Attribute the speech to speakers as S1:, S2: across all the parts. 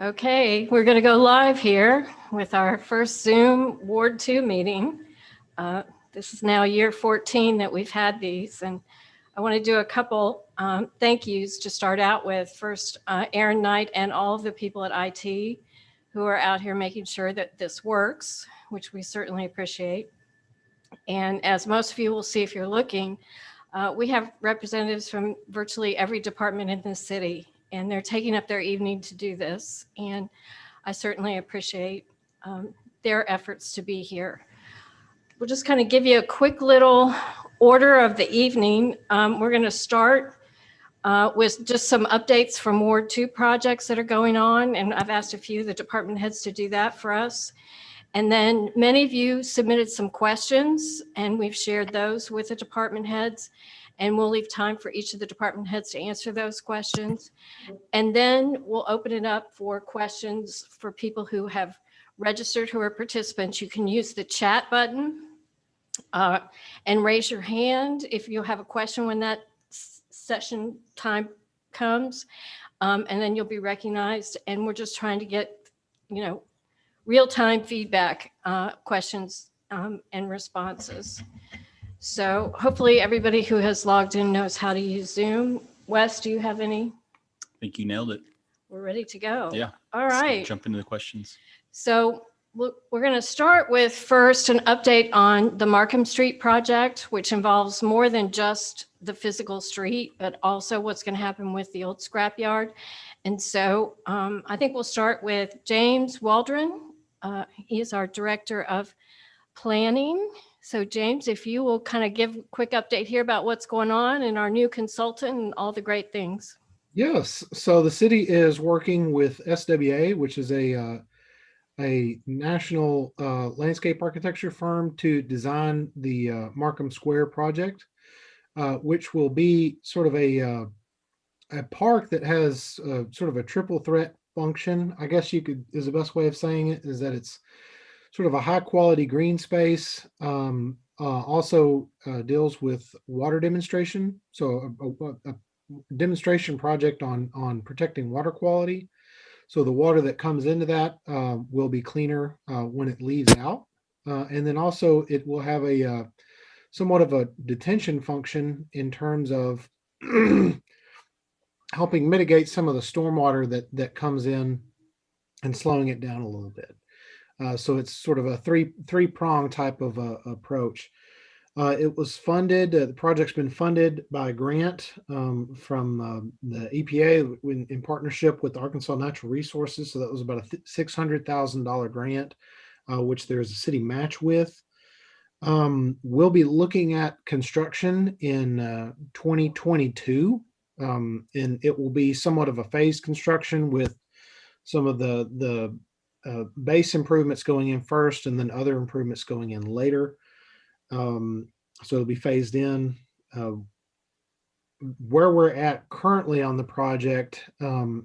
S1: Okay, we're going to go live here with our first Zoom Ward 2 meeting. This is now year 14 that we've had these, and I want to do a couple thank yous to start out with. First, Aaron Knight and all of the people at IT who are out here making sure that this works, which we certainly appreciate. And as most of you will see if you're looking, we have representatives from virtually every department in the city, and they're taking up their evening to do this. And I certainly appreciate their efforts to be here. We'll just kind of give you a quick little order of the evening. We're going to start with just some updates from Ward 2 projects that are going on. And I've asked a few of the department heads to do that for us. And then many of you submitted some questions, and we've shared those with the department heads. And we'll leave time for each of the department heads to answer those questions. And then we'll open it up for questions for people who have registered, who are participants. You can use the chat button and raise your hand if you have a question when that session time comes. And then you'll be recognized. And we're just trying to get, real-time feedback, questions and responses. So hopefully everybody who has logged in knows how to use Zoom. Wes, do you have any?
S2: I think you nailed it.
S1: We're ready to go.
S2: Yeah.
S1: All right.
S2: Let's jump into the questions.
S1: So we're going to start with first an update on the Markham Street project, which involves more than just the physical street, but also what's going to happen with the old scrapyard. And so I think we'll start with James Waldron. He is our Director of Planning. So James, if you will kind of give a quick update here about what's going on and our new consultant and all the great things.
S3: Yes. So the city is working with SWA, which is a national landscape architecture firm, to design the Markham Square project, which will be sort of a park that has sort of a triple threat function. I guess is the best way of saying it, is that it's sort of a high quality green space, also deals with water demonstration. So a demonstration project on protecting water quality. So the water that comes into that will be cleaner when it leaves out. And then also it will have a somewhat of a detention function in terms of helping mitigate some of the stormwater that comes in and slowing it down a little bit. So it's sort of a three-prong type of approach. It was funded, the project's been funded by a grant from the EPA in partnership with Arkansas Natural Resources. So that was about a $600,000 grant, which there's a city match with. We'll be looking at construction in 2022, and it will be somewhat of a phased construction with some of the base improvements going in first and then other improvements going in later. So it'll be phased in. Where we're at currently on the project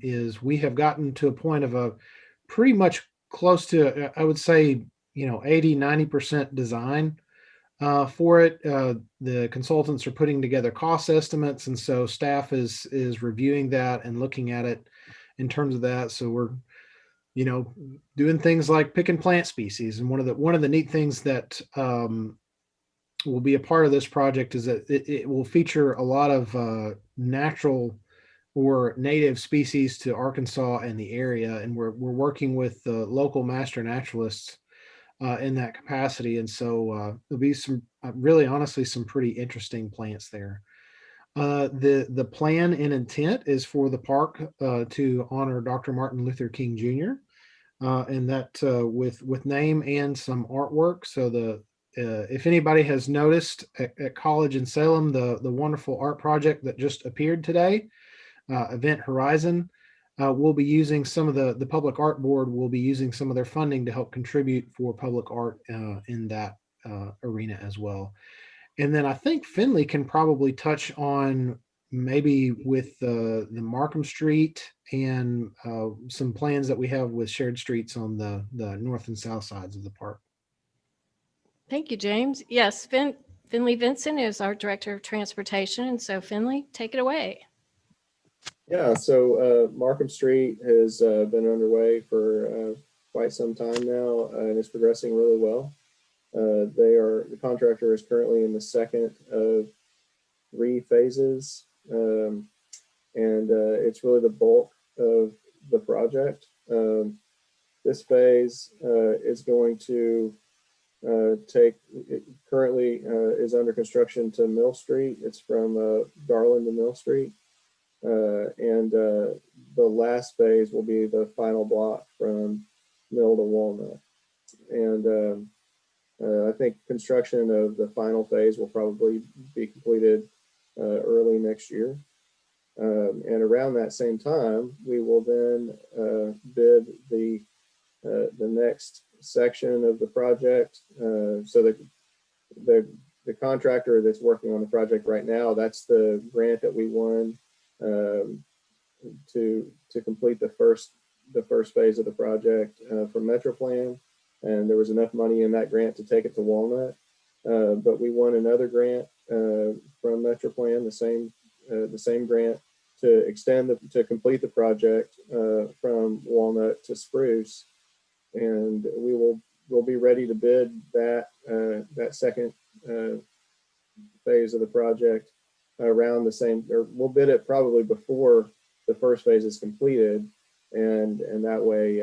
S3: is we have gotten to a point of a pretty much close to, I would say, 80-90% design for it. The consultants are putting together cost estimates, and so staff is reviewing that and looking at it in terms of that. So we're doing things like picking plant species. And one of the neat things that will be a part of this project is that it will feature a lot of natural or native species to Arkansas and the area. And we're working with the local master naturalists in that capacity. And so there'll be some, really honestly, some pretty interesting plants there. The plan and intent is for the park to honor Dr. Martin Luther King Jr. And that with name and some artwork. So if anybody has noticed at College in Salem, the wonderful art project that just appeared today, Event Horizon, we'll be using some of the Public Art Board will be using some of their funding to help contribute for public art in that arena as well. And then I think Finley can probably touch on maybe with the Markham Street and some plans that we have with shared streets on the north and south sides of the park.
S1: Thank you, James. Yes, Finley Vincent is our Director of Transportation. And so Finley, take it away.
S4: Yeah, so Markham Street has been underway for quite some time now, and it's progressing really well. The contractor is currently in the second of 3 phases, and it's really the bulk of the project. This phase is going to take, it currently is under construction to Mill Street. It's from Garland to Mill Street. And the last phase will be the final block from Mill to Walnut. And I think construction of the final phase will probably be completed early next year. And around that same time, we will then bid the next section of the project. So the contractor that's working on the project right now, that's the grant that we won um, to complete the first phase of the project from Metroplan, and there was enough money in that grant to take it to Walnut. But we won another grant from Metroplan, the same grant to to complete the project from Walnut to Spruce, and we'll be ready to bid that second phase of the project around the same, or we'll bid it probably before the first phase is completed, and that way,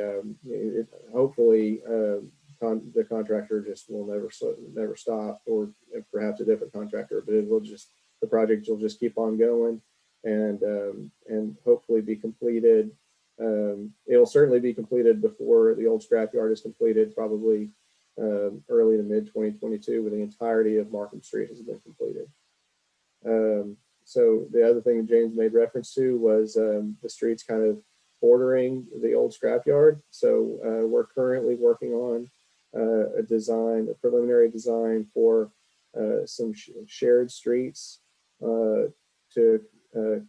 S4: hopefully, the contractor just will never stop, or perhaps a different contractor, but the project will just keep on going, and hopefully be completed. It'll certainly be completed before the old scrapyard is completed, probably early to mid 2022, when the entirety of Markham Street has been completed. So the other thing James made reference to was the streets kind of bordering the old scrapyard. So we're currently working on a preliminary design for some shared streets to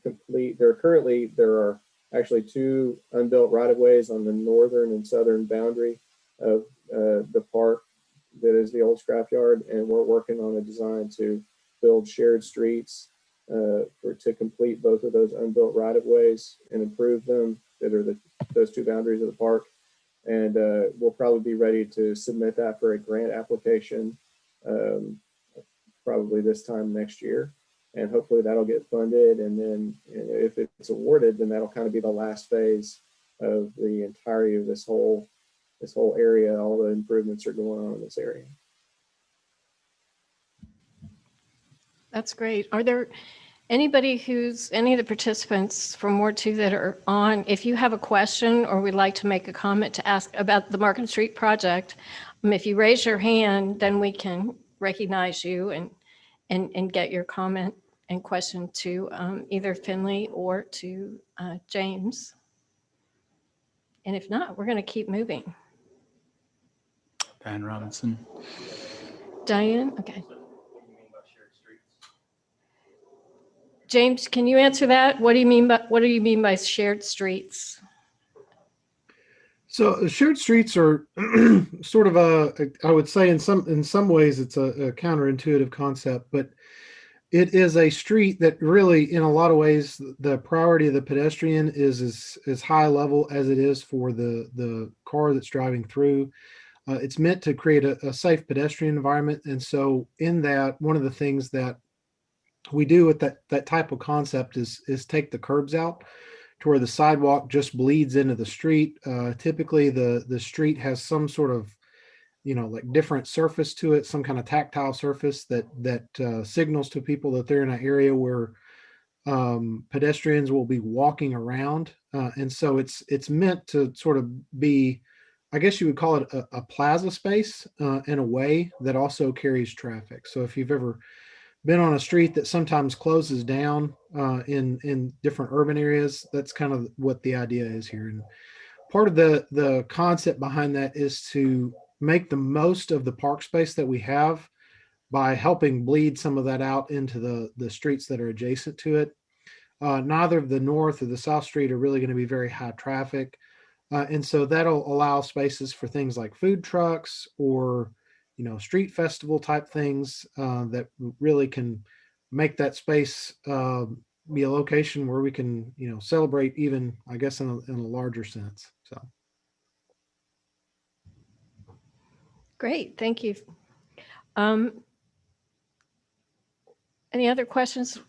S4: complete. There are actually 2 unbuilt right-of-ways on the northern and southern boundary of the park that is the old scrapyard, and we're working on a design to build shared streets to complete both of those unbuilt right-of-ways and improve them, that are those 2 boundaries of the park. And we'll probably be ready to submit that for a grant application probably this time next year. And hopefully that'll get funded. And then if it's awarded, then that'll kind of be the last phase of the entirety of this whole area. All the improvements are going on in this area.
S1: That's great. Are there any of the participants from Ward 2 that are on, if you have a question or would like to make a comment to ask about the Markham Street project, if you raise your hand, then we can recognize you and get your comment and question to either Finley or to James. And if not, we're going to keep moving.
S2: Van Robinson.
S1: Diane? Okay. James, can you answer that? What do you mean by shared streets?
S3: So shared streets are sort of I would say in some ways it's a counterintuitive concept, but it is a street that really, in a lot of ways, the priority of the pedestrian is as high level as it is for the car that's driving through. It's meant to create a safe pedestrian environment. And so in that, one of the things that we do with that type of concept is take the curbs out to where the sidewalk just bleeds into the street. Typically the street has some sort of, like different surface to it, some kind of tactile surface that signals to people that they're in an area where pedestrians will be walking around. And so it's meant to sort of be, I guess you would call it a plaza space in a way that also carries traffic. So if you've ever been on a street that sometimes closes down in different urban areas, that's kind of what the idea is here. And part of the concept behind that is to make the most of the park space that we have by helping bleed some of that out into the streets that are adjacent to it. Neither the north or the south street are really going to be very high traffic. And so that'll allow spaces for things like food trucks or street festival type things that really can make that space be a location where we can, celebrate even, I guess, in a larger sense. So.
S1: Great, thank you. Any other questions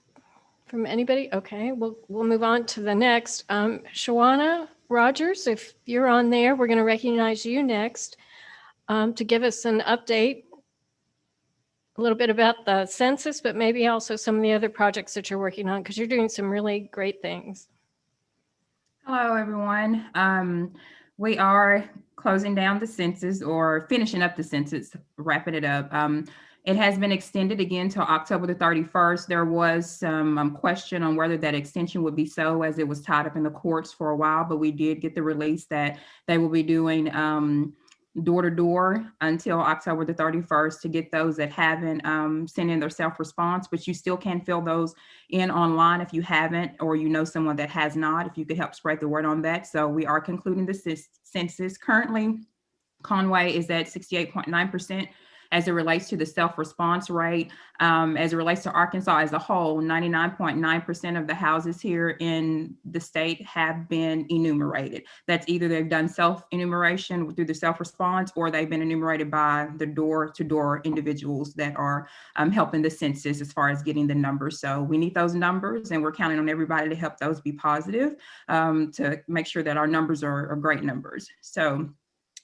S1: from anybody? Okay, we'll move on to the next. Shawana Rogers, if you're on there, we're going to recognize you next to give us an update, a little bit about the census, but maybe also some of the other projects that you're working on, because you're doing some really great things.
S5: Hello, everyone. We are closing down the census, or finishing up the census, wrapping it up. It has been extended again till October the 31st. There was some question on whether that extension would be so, as it was tied up in the courts for a while, but we did get the release that they will be doing door to door until October the 31st to get those that haven't sent in their self-response, but you still can fill those in online if you haven't, or you know someone that has not, if you could help spread the word on that. So we are concluding the census. Currently, Conway is at 68.9% as it relates to the self-response rate. As it relates to Arkansas as a whole, 99.9% of the houses here in the state have been enumerated. That's either they've done self-enumeration through the self-response, or they've been enumerated by the door-to-door individuals that are helping the census as far as getting the numbers. So we need those numbers, and we're counting on everybody to help those be positive to make sure that our numbers are great numbers. So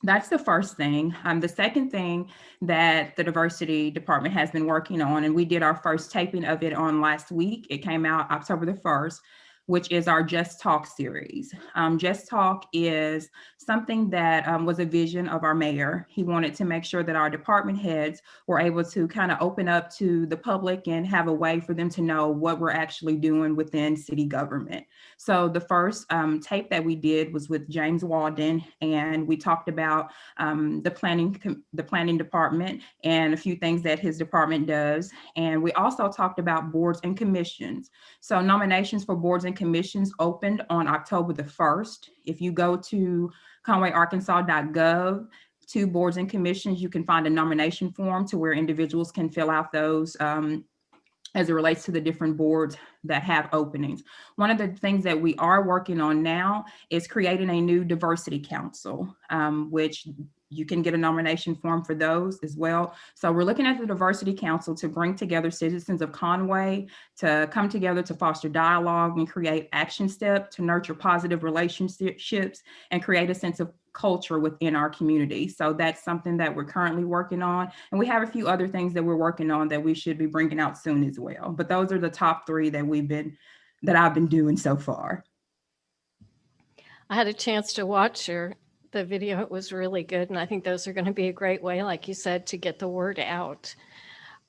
S5: that's the first thing. The second thing that the diversity department has been working on, and we did our first taping of it on last week. It came out October the 1st, which is our Just Talk series. Just Talk is something that was a vision of our mayor. He wanted to make sure that our department heads were able to kind of open up to the public and have a way for them to know what we're actually doing within city government. So the first tape that we did was with James Walden, and we talked about the planning department and a few things that his department does. And we also talked about boards and commissions. So nominations for boards and commissions opened on October the 1st. If you go to conwayarkansas.gov to boards and commissions, you can find a nomination form to where individuals can fill out those as it relates to the different boards that have openings. One of the things that we are working on now is creating a new diversity council, which you can get a nomination form for those as well. So we're looking at the Diversity Council to bring together citizens of Conway to come together to foster dialogue and create action steps to nurture positive relationships and create a sense of culture within our community. So that's something that we're currently working on. And we have a few other things that we're working on that we should be bringing out soon as well. But those are the top three that I've been doing so far.
S1: I had a chance to watch the video. It was really good. And I think those are going to be a great way, like you said, to get the word out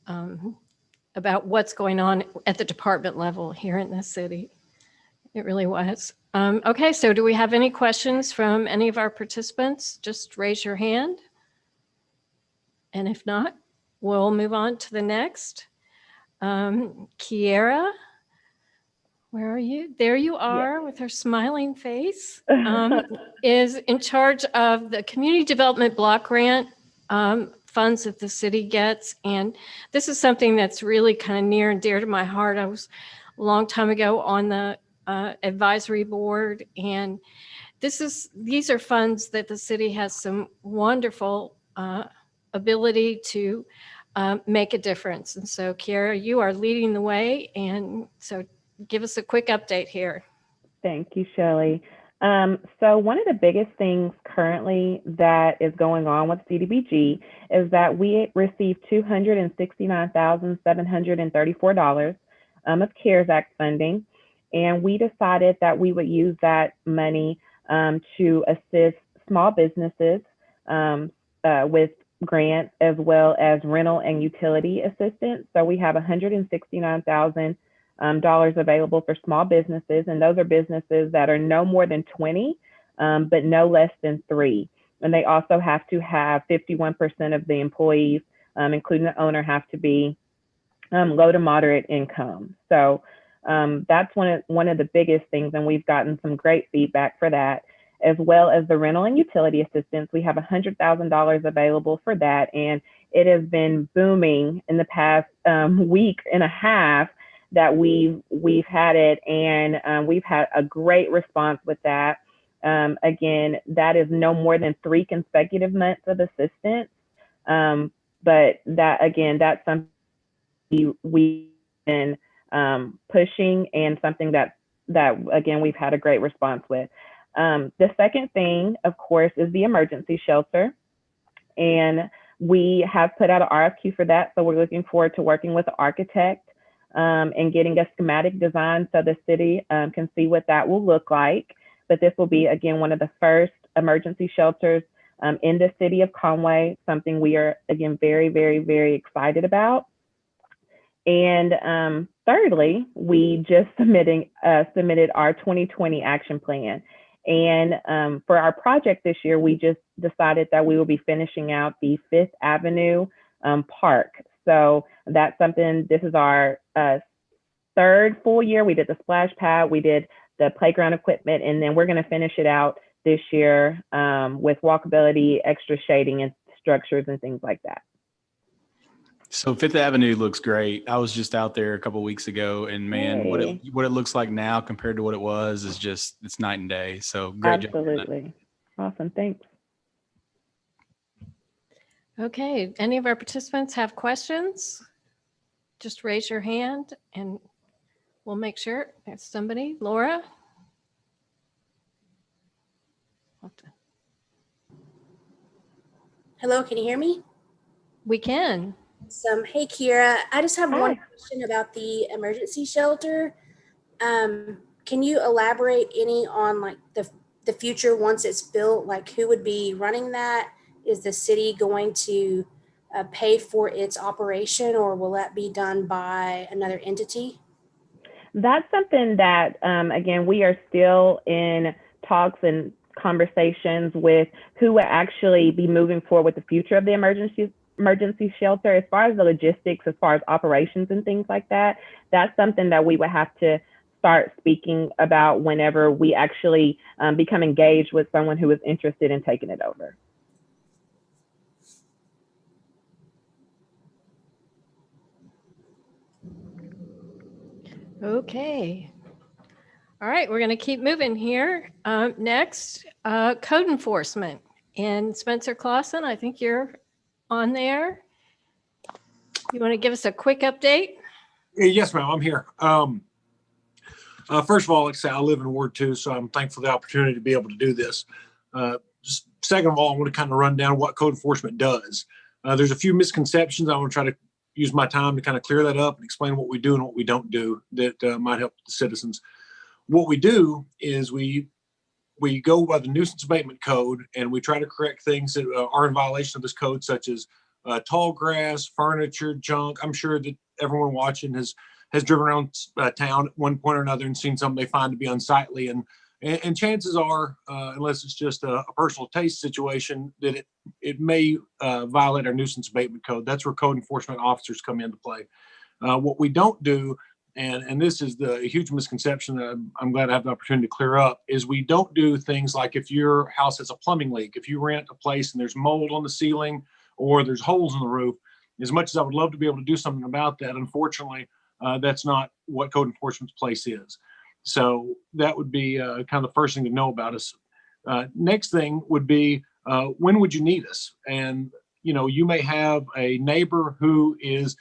S1: about what's going on at the department level here in the city. It really was. Okay, so do we have any questions from any of our participants? Just raise your hand. And if not, we'll move on to the next. Kiera, where are you? There you are with her smiling face. Is in charge of the community development block grant funds that the city gets. And this is something that's really kind of near and dear to my heart. I was a long time ago on the advisory board, and these are funds that the city has some wonderful ability to make a difference. And so, Kiera, you are leading the way, and so give us a quick update here.
S6: Thank you, Shelley. So one of the biggest things currently that is going on with CDBG is that we received $269,734 of CARES Act funding, and we decided that we would use that money to assist small businesses with grants, as well as rental and utility assistance. So we have $169,000 available for small businesses, and those are businesses that are no more than 20, but no less than 3. And they also have to have 51% of the employees, including the owner, have to be low to moderate income. So that's one of the biggest things, and we've gotten some great feedback for that, as well as the rental and utility assistance. We have $100,000 available for that, and it has been booming in the past week and a half that we've had it, and we've had a great response with that. Again, that is no more than 3 consecutive months of assistance. But that, again, that's something we've been pushing, and something that again, we've had a great response with. The second thing, of course, is the emergency shelter. And we have put out an RFQ for that. So we're looking forward to working with the architect and getting a schematic design so the city can see what that will look like. But this will be, again, one of the first emergency shelters in the city of Conway, something we are, again, very, very, very excited about. And thirdly, we just submitted our 2020 action plan. And for our project this year, we just decided that we will be finishing out the 5th Avenue Park. So that's something, this is our 3rd full year. We did the splash pad, we did the playground equipment, and then we're going to finish it out this year with walkability, extra shading and structures and things like that.
S2: So Fifth Avenue looks great. I was just out there a couple of weeks ago, and man,
S6: Hey.
S2: what it looks like now compared to what it was is just, it's night and day. So great job.
S6: Absolutely. Awesome. Thanks.
S1: Okay, any of our participants have questions? Just raise your hand and we'll make sure there's somebody. Laura?
S7: Hello, can you hear me?
S1: We can.
S7: Hey, Kira, I just have one
S6: Hi.
S7: question about the emergency shelter. Can you elaborate any on like the future once it's built? Like who would be running that? Is the city going to pay for its operation, or will that be done by another entity?
S6: That's something that, again, we are still in talks and conversations with who will actually be moving forward with the future of the emergency shelter. As far as the logistics, as far as operations and things like that, that's something that we would have to start speaking about whenever we actually become engaged with someone who is interested in taking it over.
S1: Okay. All right, we're going to keep moving here. Next, code enforcement. And Spencer Clausen, I think you're on there. You want to give us a quick update?
S8: Yes, ma'am, I'm here. First of all, like I say, I live in Ward 2, so I'm thankful for the opportunity to be able to do this. Just second of all, I want to kind of run down what code enforcement does. There's a few misconceptions. I want to try to use my time to kind of clear that up and explain what we do and what we don't do that might help the citizens. What we do is we go by the nuisance abatement code, and we try to correct things that are in violation of this code, such as tall grass, furniture, junk. I'm sure that everyone watching has driven around town at one point or another and seen something they find to be unsightly. And chances are, unless it's just a personal taste situation, that it may violate our nuisance abatement code. That's where code enforcement officers come into play. What we don't do, and this is the huge misconception that I'm glad I have the opportunity to clear up, is we don't do things like if your house has a plumbing leak, if you rent a place and there's mold on the ceiling or there's holes in the roof. As much as I would love to be able to do something about that, unfortunately, that's not what code enforcement's place is. So that would be kind of the first thing to know about us. Next thing would be, when would you need us? And, you know, you may have a neighbor who is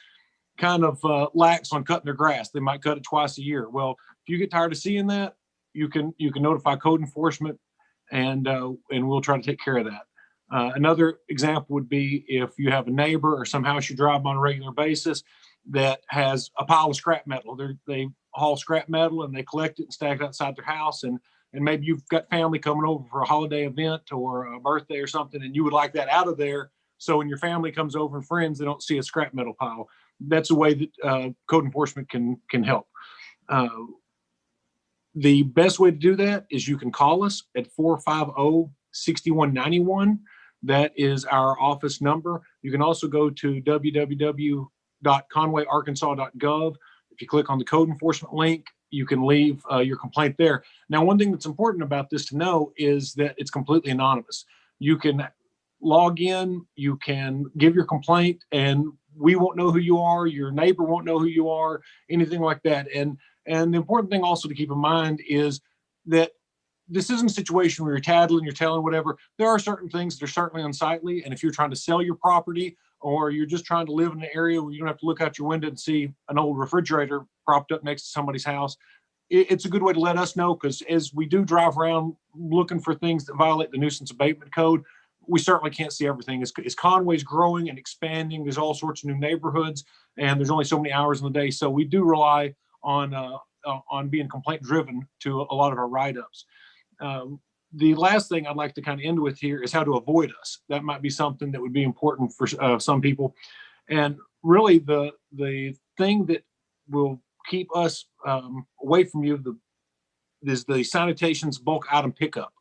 S8: kind of lax on cutting their grass. They might cut it twice a year. Well, if you get tired of seeing that, you can notify code enforcement, and we'll try to take care of that. Another example would be if you have a neighbor or some house you drive on a regular basis that has a pile of scrap metal. They haul scrap metal and they collect it and stack it outside their house. And maybe you've got family coming over for a holiday event or a birthday or something, and you would like that out of there. So when your family comes over and friends, they don't see a scrap metal pile. That's a way that code enforcement can help. The best way to do that is you can call us at 450-6191. That is our office number. You can also go to www.conwayarkansas.gov. If you click on the code enforcement link, you can leave your complaint there. Now, one thing that's important about this to know is that it's completely anonymous. You can log in, you can give your complaint, and we won't know who you are, your neighbor won't know who you are, anything like that. And the important thing also to keep in mind is that this isn't a situation where you're tattling, you're telling whatever. There are certain things that are certainly unsightly. And if you're trying to sell your property, or you're just trying to live in an area where you don't have to look out your window and see an old refrigerator propped up next to somebody's house, it's a good way to let us know, because as we do drive around looking for things that violate the nuisance abatement code, we certainly can't see everything. As Conway's growing and expanding, there's all sorts of new neighborhoods, and there's only so many hours in the day. So we do rely on being complaint driven to a lot of our write-ups. The last thing I'd like to kind of end with here is how to avoid us. That might be something that would be important for some people. And really the thing that will keep us away from you is the sanitation's bulk item pickup.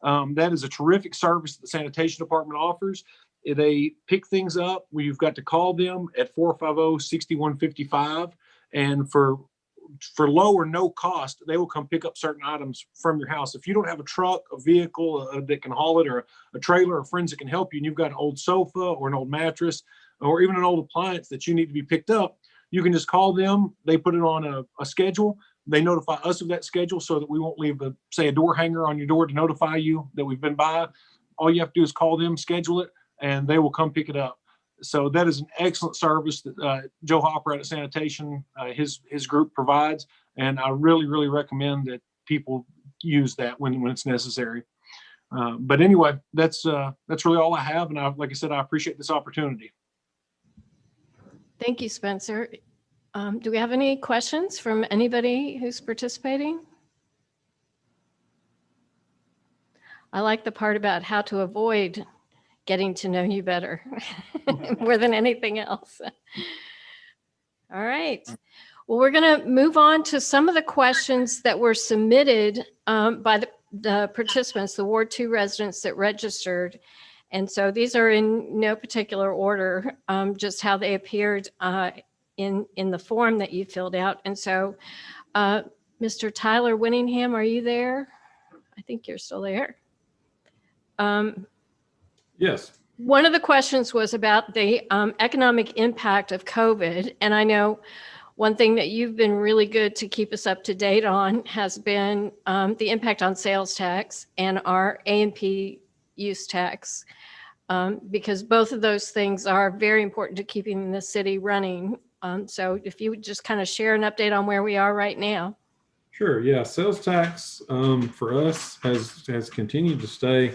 S8: That is a terrific service that the sanitation department offers. They pick things up where you've got to call them at 450-6155. And for low or no cost, they will come pick up certain items from your house. If you don't have a truck, a vehicle that can haul it, or a trailer, or friends that can help you, and you've got an old sofa or an old mattress or even an old appliance that you need to be picked up, you can just call them. They put it on a schedule. They notify us of that schedule so that we won't leave a door hanger on your door to notify you that we've been by. All you have to do is call them, schedule it, and they will come pick it up. So that is an excellent service that Joe Hopper out at Sanitation, his group provides. And I really, really recommend people use that when it's necessary. But anyway, that's really all I have. And like I said, I appreciate this opportunity.
S1: Thank you, Spencer. Do we have any questions from anybody who's participating? I like the part about how to avoid getting to know you better more than anything else. All right. Well, we're going to move on to some of the questions that were submitted by the participants, the Ward 2 residents that registered. And so these are in no particular order, just how they appeared in the form that you filled out. And so, Mr. Tyler Winningham, are you there? I think you're still there.
S9: Yes.
S1: One of the questions was about the economic impact of COVID. And I know one thing that you've been really good to keep us up to date on has been the impact on sales tax and our A&P use tax, because both of those things are very important to keeping the city running. So if you would just kind of share an update on where we are right now.
S9: Sure. Yeah. Sales tax for us has continued to stay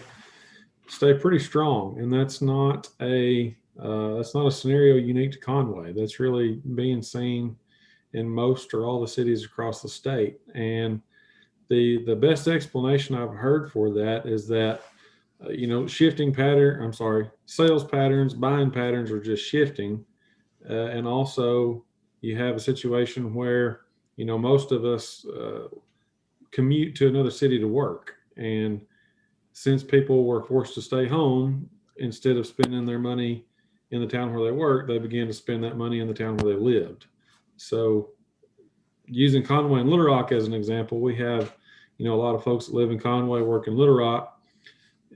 S9: pretty strong, and that's not a scenario unique to Conway. That's really being seen in most or all the cities across the state. And the best explanation I've heard for that is that sales patterns, buying patterns are just shifting, and also you have a situation where most of us commute to another city to work, and since people were forced to stay home, instead of spending their money in the town where they work, they began to spend that money in the town where they lived. So using Conway and Little Rock as an example, we have, a lot of folks that live in Conway work in Little Rock.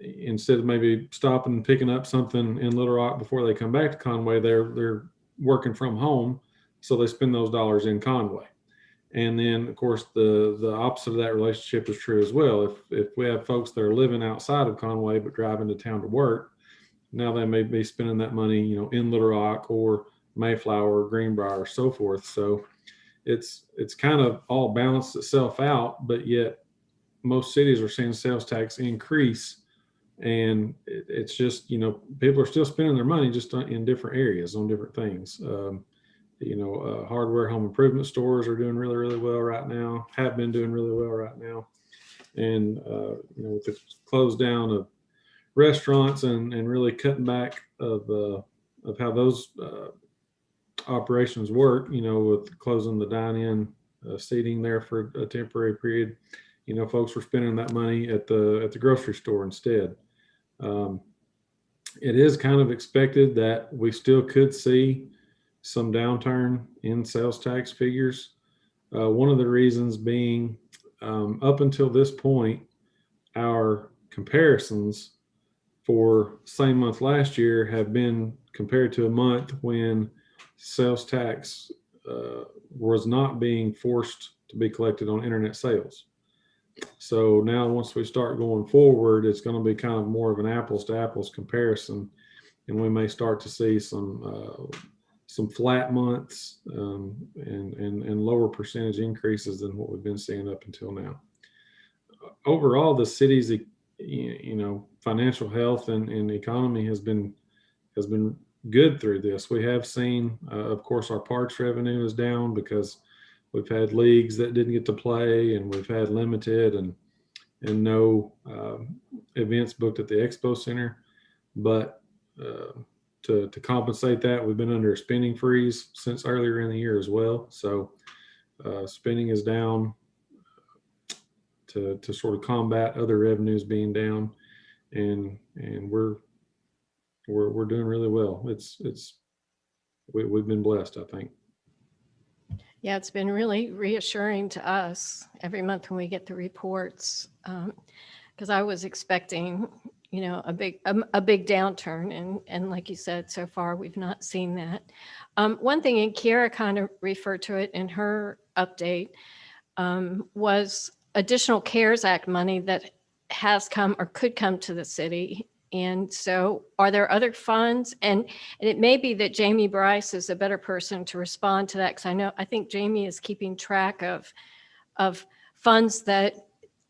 S9: Instead of maybe stopping and picking up something in Little Rock before they come back to Conway, they're working from home. So they spend those dollars in Conway. And then, of course, the opposite of that relationship is true as well. If we have folks that are living outside of Conway but driving to town to work, now they may be spending that money, in Little Rock or Mayflower or Greenbrier or so forth. So it's kind of all balanced itself out, but yet most cities are seeing sales tax increase. And it's just, people are still spending their money just in different areas on different things. Hardware, home improvement stores are doing really, really well right now, have been doing really well right now. And, with the close down of restaurants and really cutting back of how those operations work, with closing the dine-in seating there for a temporary period, folks were spending that money at the grocery store instead. It is kind of expected that we still could see some downturn in sales tax figures. One of the reasons being, up until this point, our comparisons for same month last year have been compared to a month when sales tax was not being forced to be collected on internet sales. So now once we start going forward, it's going to be kind of more of an apples to apples comparison, and we may start to see some flat months and lower percentage increases than what we've been seeing up until now. Overall, the city's financial health and economy has been good through this. We have seen, of course, our parks revenue is down because we've had leagues that didn't get to play, and we've had limited and no events booked at the expo center. But to compensate that, we've been under a spending freeze since earlier in the year as well. So spending is down to sort of combat other revenues being down, and we're doing really well. We've been blessed, I think.
S1: Yeah, it's been really reassuring to us every month when we get the reports, because I was expecting, a big downturn, and like you said, so far we've not seen that. One thing, and Kiera kind of referred to it in her update, was additional CARES Act money that has come or could come to the city. And so are there other funds? And it may be that Jamie Bryce is a better person to respond to that, because I think Jamie is keeping track of funds that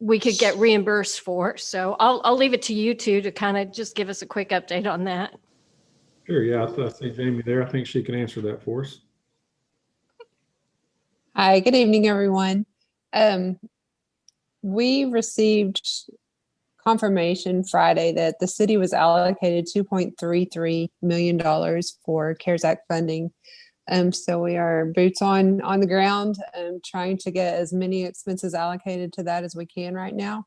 S1: we could get reimbursed for. So I'll leave it to you two to kind of just give us a quick update on that.
S9: Sure, yeah, I see Jamie there. I think she can answer that for us.
S10: Hi, good evening, everyone. We received confirmation Friday that the city was allocated $2.33 million for CARES Act funding. So we are boots on the ground, trying to get as many expenses allocated to that as we can right now.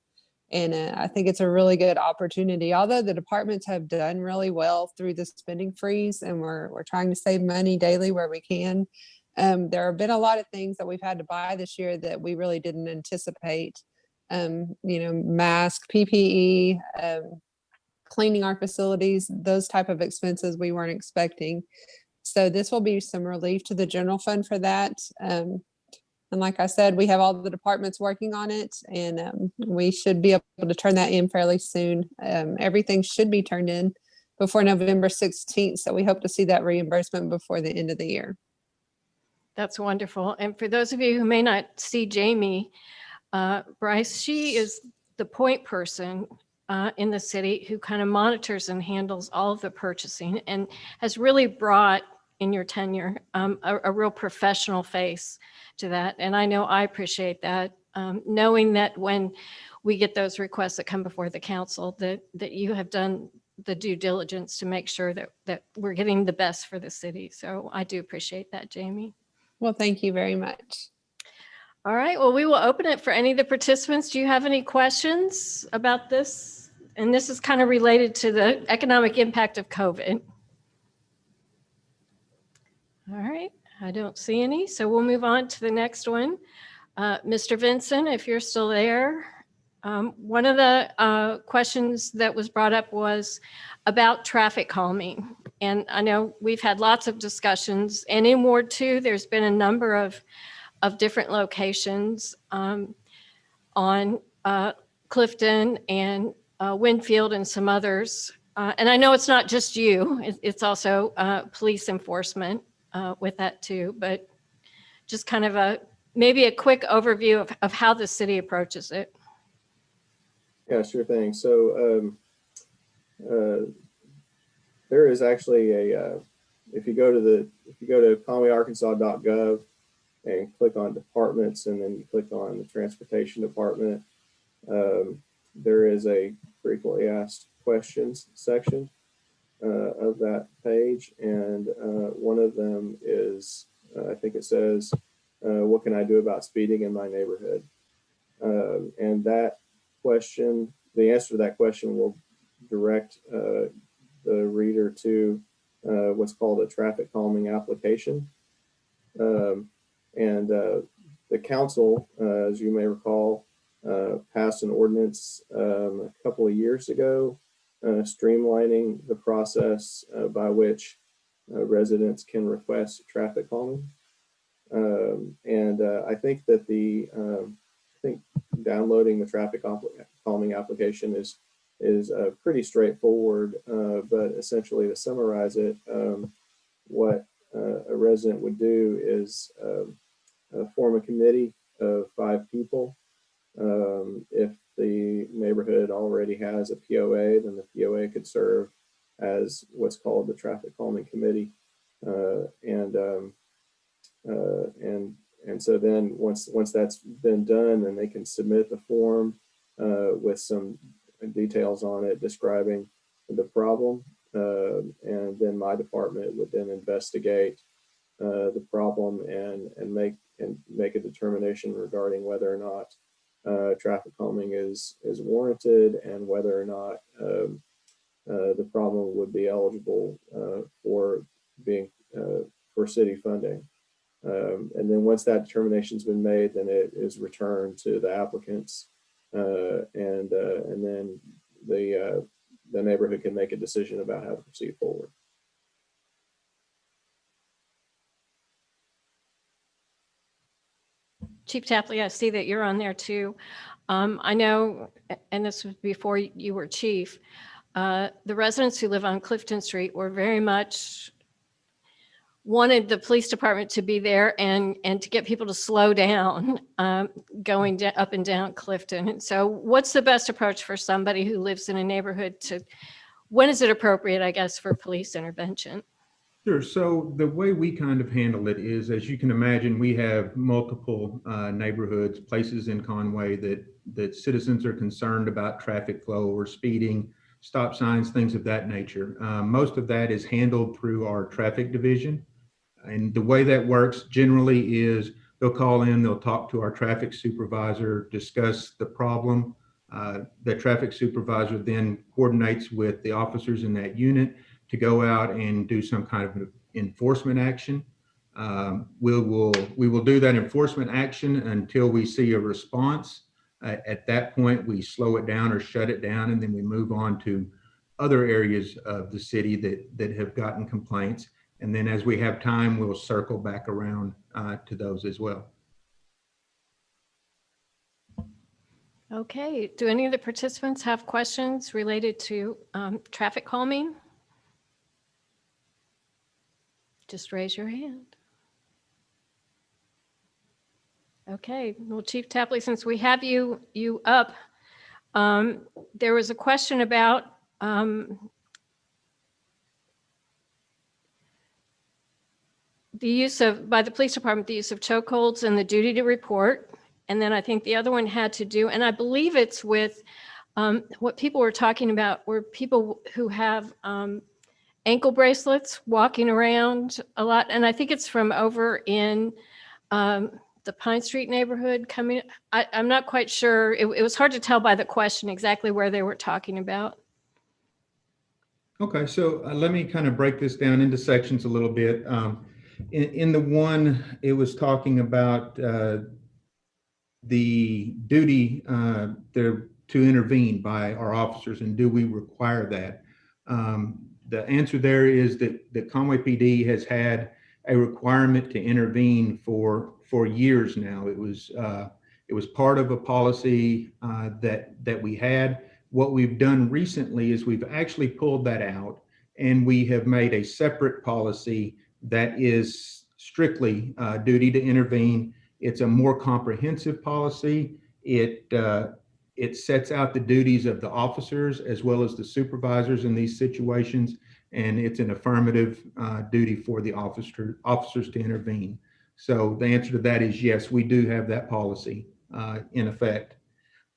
S10: And I think it's a really good opportunity. Although the departments have done really well through the spending freeze, and we're trying to save money daily where we can. There have been a lot of things that we've had to buy this year that we really didn't anticipate. Mask, PPE, cleaning our facilities, those type of expenses we weren't expecting. So this will be some relief to the general fund for that. And like I said, we have all the departments working on it, and we should be able to turn that in fairly soon. Everything should be turned in before November 16th. So we hope to see that reimbursement before the end of the year.
S1: That's wonderful. And for those of you who may not see Jamie Bryce, she is the point person in the city who kind of monitors and handles all of the purchasing, and has really brought, in your tenure, a real professional face to that. And I know I appreciate that, knowing that when we get those requests that come before the council, that you have done the due diligence to make sure that we're getting the best for the city. So I do appreciate that, Jamie.
S10: Well, thank you very much.
S1: All right, well, we will open it for any of the participants. Do you have any questions about this? And this is kind of related to the economic impact of COVID. All right, I don't see any, so we'll move on to the next one. Mr. Vinson, if you're still there. One of the questions that was brought up was about traffic calming. And I know we've had lots of discussions, and in Ward 2, there's been a number of different locations on Clifton and Winfield and some others. And I know it's not just you, it's also police enforcement with that too, but just kind of maybe a quick overview of how the city approaches it.
S4: Yeah, sure thing. So there is actually if you go to conwayarkansas.gov and click on departments, and then you click on the transportation department, there is a frequently asked questions section of that page. And one of them is, I think it says, what can I do about speeding in my neighborhood? And that question, the answer to that question will direct the reader to what's called a traffic calming application. And the council, as you may recall, passed an ordinance a couple of years ago, streamlining the process by which residents can request traffic calming. I think that I think downloading the traffic calming application is pretty straightforward. But essentially, to summarize it, what a resident would do is form a committee of 5 people. If the neighborhood already has a POA, then the POA could serve as what's called the traffic calming committee. And so then once that's been done, then they can submit the form with some details on it describing the problem. And then my department would then investigate the problem and make a determination regarding whether or not traffic calming is warranted, and whether or not the problem would be eligible for being for city funding. And then once that determination's been made, then it is returned to the applicants, and then the neighborhood can make a decision about how to proceed forward.
S1: Chief Tapley, I see that you're on there too. I know, and this was before you were chief, the residents who live on Clifton Street were very much wanted the police department to be there and to get people to slow down going up and down Clifton. And so what's the best approach for somebody who lives in a neighborhood to, when is it appropriate, I guess, for police intervention?
S11: Sure. So the way we kind of handle it is, as you can imagine, we have multiple neighborhoods, places in Conway that citizens are concerned about traffic flow or speeding, stop signs, things of that nature. Most of that is handled through our traffic division. And the way that works generally is they'll call in, they'll talk to our traffic supervisor, discuss the problem. The traffic supervisor then coordinates with the officers in that unit to go out and do some kind of enforcement action. We will do that enforcement action until we see a response. At that point, we slow it down or shut it down, and then we move on to other areas of the city that have gotten complaints. And then as we have time, we'll circle back around to those as well.
S1: Okay, do any of the participants have questions related to traffic calming? Just raise your hand. Okay, well, Chief Tapley, since we have you up, there was a question about the use of, by the police department, the use of chokeholds and the duty to report. And then I think the other one had to do, and I believe it's with what people were talking about, were people who have ankle bracelets walking around a lot. And I think it's from over in the Pine Street neighborhood coming. I'm not quite sure. It was hard to tell by the question exactly where they were talking about.
S11: Okay, so let me kind of break this down into sections a little bit. In the one, it was talking about the duty to intervene by our officers, and do we require that? The answer there is that Conway PD has had a requirement to intervene for years now. It was part of a policy that we had. What we've done recently is we've actually pulled that out, and we have made a separate policy that is strictly duty to intervene. It's a more comprehensive policy. It sets out the duties of the officers as well as the supervisors in these situations, and it's an affirmative duty for the officers to intervene. So the answer to that is yes, we do have that policy in effect.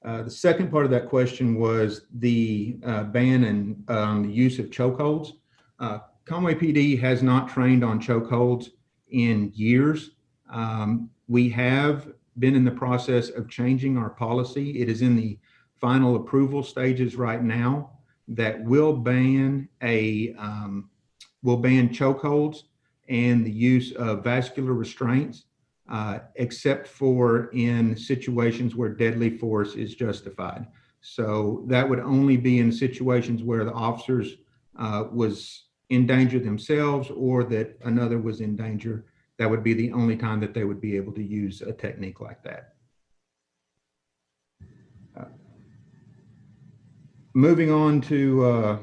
S11: The second part of that question was the ban and the use of chokeholds. Conway PD has not trained on chokeholds in years. We have been in the process of changing our policy. It is in the final approval stages right now that will ban chokeholds and the use of vascular restraints, except for in situations where deadly force is justified. So that would only be in situations where the officers was in danger themselves or that another was in danger, that would be the only time that they would be able to use a technique like that. Moving on to,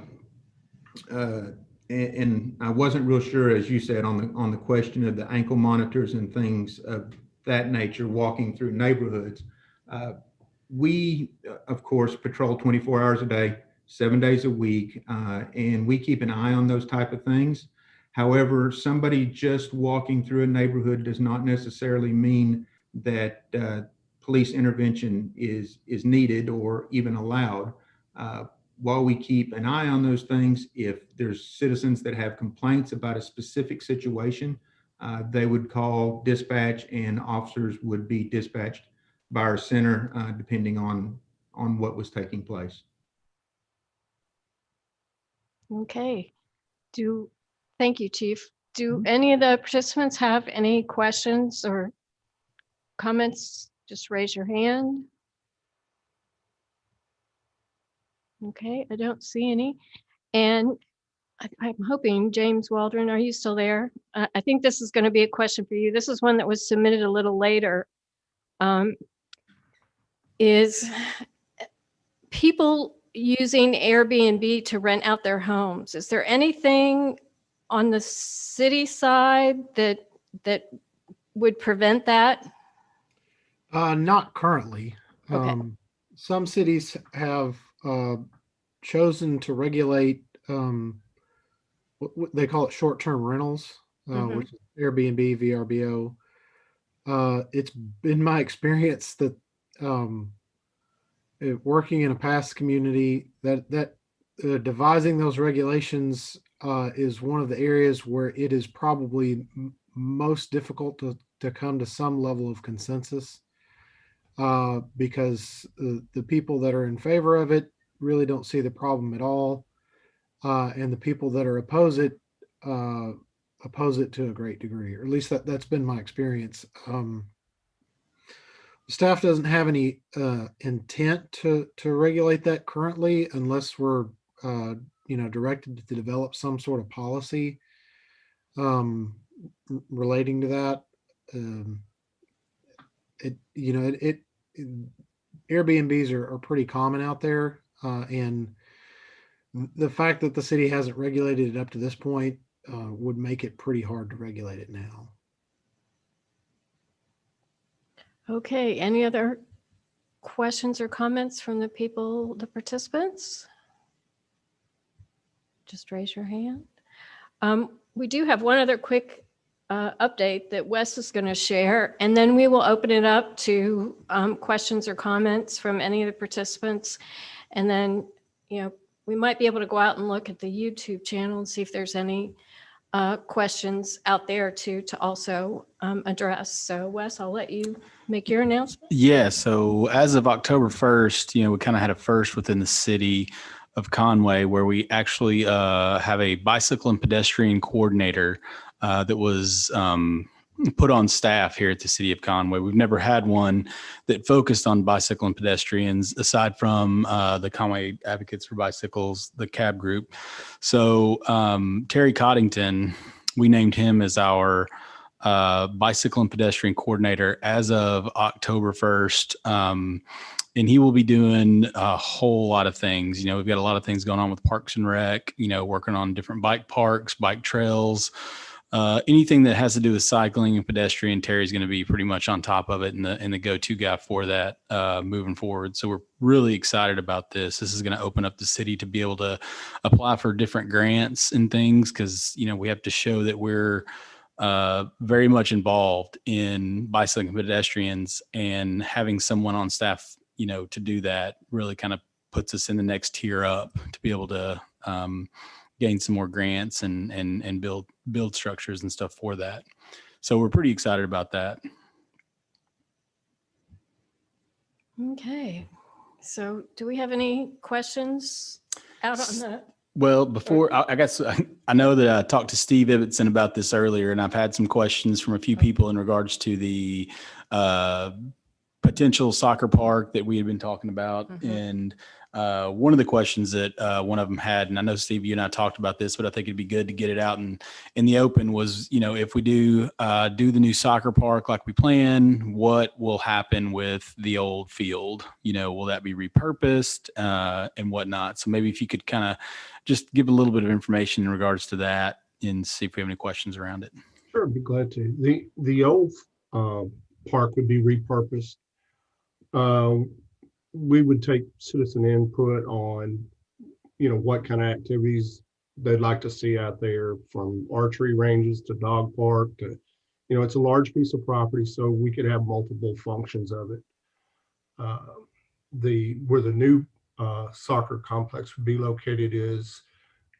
S11: and I wasn't real sure, as you said, on the question of the ankle monitors and things of that nature, walking through neighborhoods. We, of course, patrol 24 hours a day, 7 days a week, and we keep an eye on those type of things. However, somebody just walking through a neighborhood does not necessarily mean that police intervention is needed or even allowed. While we keep an eye on those things, if there's citizens that have complaints about a specific situation, they would call dispatch and officers would be dispatched by our center, depending on what was taking place.
S1: Okay. Thank you, Chief. Do any of the participants have any questions or comments? Just raise your hand. Okay, I don't see any. And I'm hoping, James Waldron, are you still there? I think this is going to be a question for you. This is one that was submitted a little later. Is people using Airbnb to rent out their homes? Is there anything on the city side that would prevent that?
S3: Not currently.
S1: Okay.
S3: Some cities have chosen to regulate what they call it short-term rentals, which is Airbnb, VRBO. It's been my experience that working in a past community that devising those regulations is one of the areas where it is probably most difficult to come to some level of consensus, because the people that are in favor of it really don't see the problem at all, and the people that are oppose it to a great degree, or at least that's been my experience. Staff doesn't have any intent to regulate that currently, unless we're directed to develop some sort of policy relating to that. Airbnbs are pretty common out there, and the fact that the city hasn't regulated it up to this point would make it pretty hard to regulate it now.
S1: Okay, any other questions or comments from the participants? Just raise your hand. We do have one other quick update that Wes is going to share, and then we will open it up to questions or comments from any of the participants. And then, we might be able to go out and look at the YouTube channel and see if there's any questions out there to also address. So Wes, I'll let you make your announcement.
S2: Yeah. So as of October 1st, we kind of had a first within the city of Conway where we actually have a bicycle and pedestrian coordinator that was put on staff here at the city of Conway. We've never had one that focused on bicycle and pedestrians aside from the Conway Advocates for Bicycles, the CAB group. So Terry Coddington, we named him as our bicycle and pedestrian coordinator as of October 1st. And he will be doing a whole lot of things. We've got a lot of things going on with Parks and Rec, working on different bike parks, bike trails, anything that has to do with cycling and pedestrian. Terry's going to be pretty much on top of it and the go-to guy for that moving forward. So we're really excited about this. This is going to open up the city to be able to apply for different grants and things because, we have to show that we're very much involved in bicycling and pedestrians, and having someone on staff, to do that really kind of puts us in the next tier up to be able to gain some more grants and build structures and stuff for that. So we're pretty excited about that.
S1: Okay. So do we have any questions out on the...
S2: Well, before I guess I know that I talked to Steve Ibbotson about this earlier, and I've had some questions from a few people in regards to the potential soccer park that we had been talking about. And One of the questions that one of them had, and I know Steve, you and I talked about this, but I think it'd be good to get it out in the open, was, if we do the new soccer park like we plan, what will happen with the old field? Will that be repurposed and whatnot? So maybe if you could kind of just give a little bit of information in regards to that and see if we have any questions around it.
S12: Sure, I'd be glad to. The old park would be repurposed. We would take citizen input on, what kind of activities they'd like to see out there, from archery ranges to dog park to, it's a large piece of property, so we could have multiple functions of it. Where the new soccer complex would be located is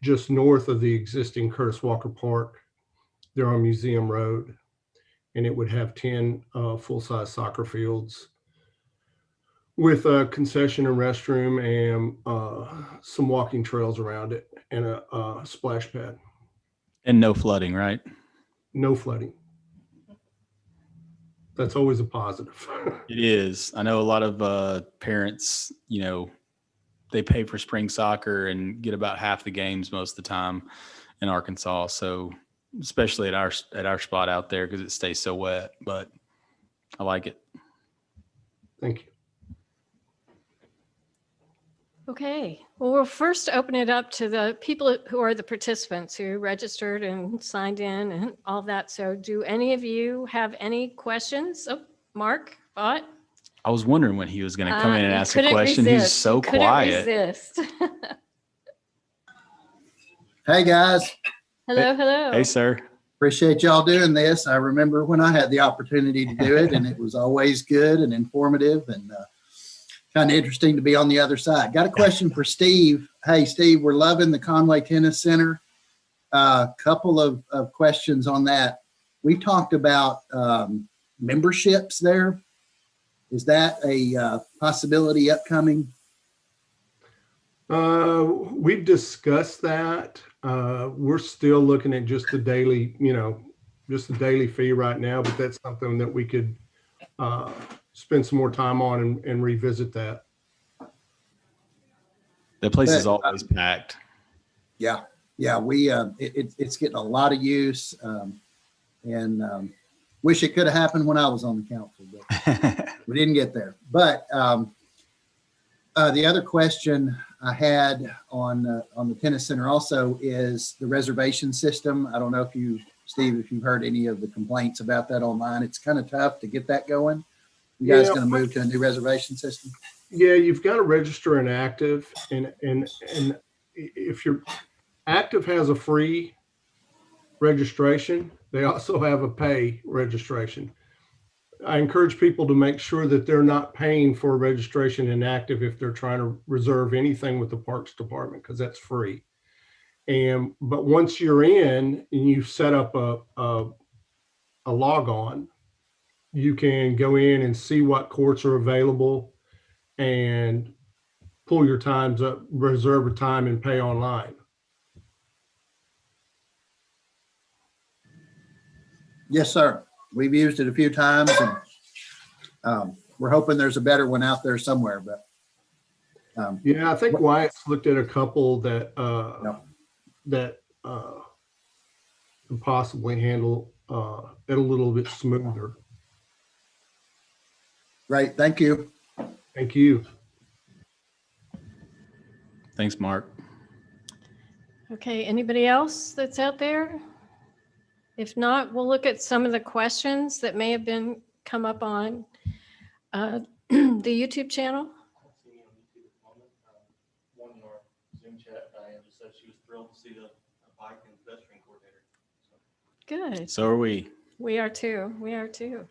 S12: just north of the existing Curtis Walker Park. They're on Museum Road, and it would have 10 full-size soccer fields with a concession and restroom and some walking trails around it and a splash pad.
S2: And no flooding, right?
S12: No flooding. That's always a positive.
S2: It is. I know a lot of parents, they pay for spring soccer and get about half the games most of the time in Arkansas. So especially at our spot out there, because it stays so wet, but I like it.
S12: Thank you.
S1: Okay, well, we'll first open it up to the people who are the participants who registered and signed in and all that. So do any of you have any questions? Oh, Mark, Vaught?
S2: I was wondering when he was going to come in and
S1: You
S2: ask a
S1: couldn't
S2: question. He's
S1: resist.
S2: so
S1: You couldn't
S2: quiet.
S1: resist.
S13: Hey guys,
S1: Hello, hello.
S2: Hey, sir.
S13: appreciate y'all doing this. I remember when I had the opportunity to do it, and it was always good and informative and kind of interesting to be on the other side. Got a question for Steve. Hey, Steve, we're loving the Conway Tennis Center. Couple of questions on that. We talked about memberships there. Is that a possibility upcoming?
S12: We've discussed that. We're still looking at just the daily, just the daily fee right now, but that's something that we could spend some more time on and revisit that.
S2: The place is always packed.
S13: Yeah. We it's getting a lot of use, and wish it could have happened when I was on the council, but we didn't get there. But the other question I had on the tennis center also is the reservation system. I don't know if Steve, if you've heard any of the complaints about that online. It's kind of tough to get that going. You guys going to move to a new reservation system?
S12: Yeah, you've got to register an active, and if your active has a free registration, they also have a pay registration. I encourage people to make sure that they're not paying for registration in active if they're trying to reserve anything with the Parks Department, because that's free. But once you're in and you set up a log on, you can go in and see what courts are available and pull your times up, reserve a time, and pay online.
S13: Yes, sir. We've used it a few times, and we're hoping there's a better one out there somewhere. But
S12: yeah, I think Wyatt's looked at a couple that can possibly handle it a little bit smoother.
S13: Great, thank you.
S12: Thank you.
S2: Thanks, Mark.
S1: Okay, anybody else that's out there? If not, we'll look at some of the questions that may have been come up on the YouTube channel.
S14: One in our Zoom chat, Diane just said she was thrilled to see the bike and pedestrian coordinator.
S1: Good.
S2: So are we.
S1: We are too. We are too.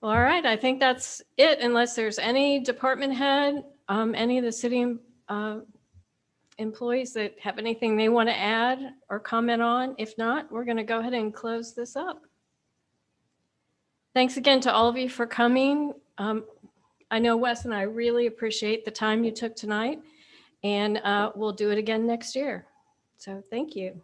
S1: Well, all right. I think that's it, unless there's any department head, any of the city employees that have anything they want to add or comment on. If not, we're going to go ahead and close this up. Thanks again to all of you for coming. I know Wes and I really appreciate the time you took tonight, and we'll do it again next year. So thank you.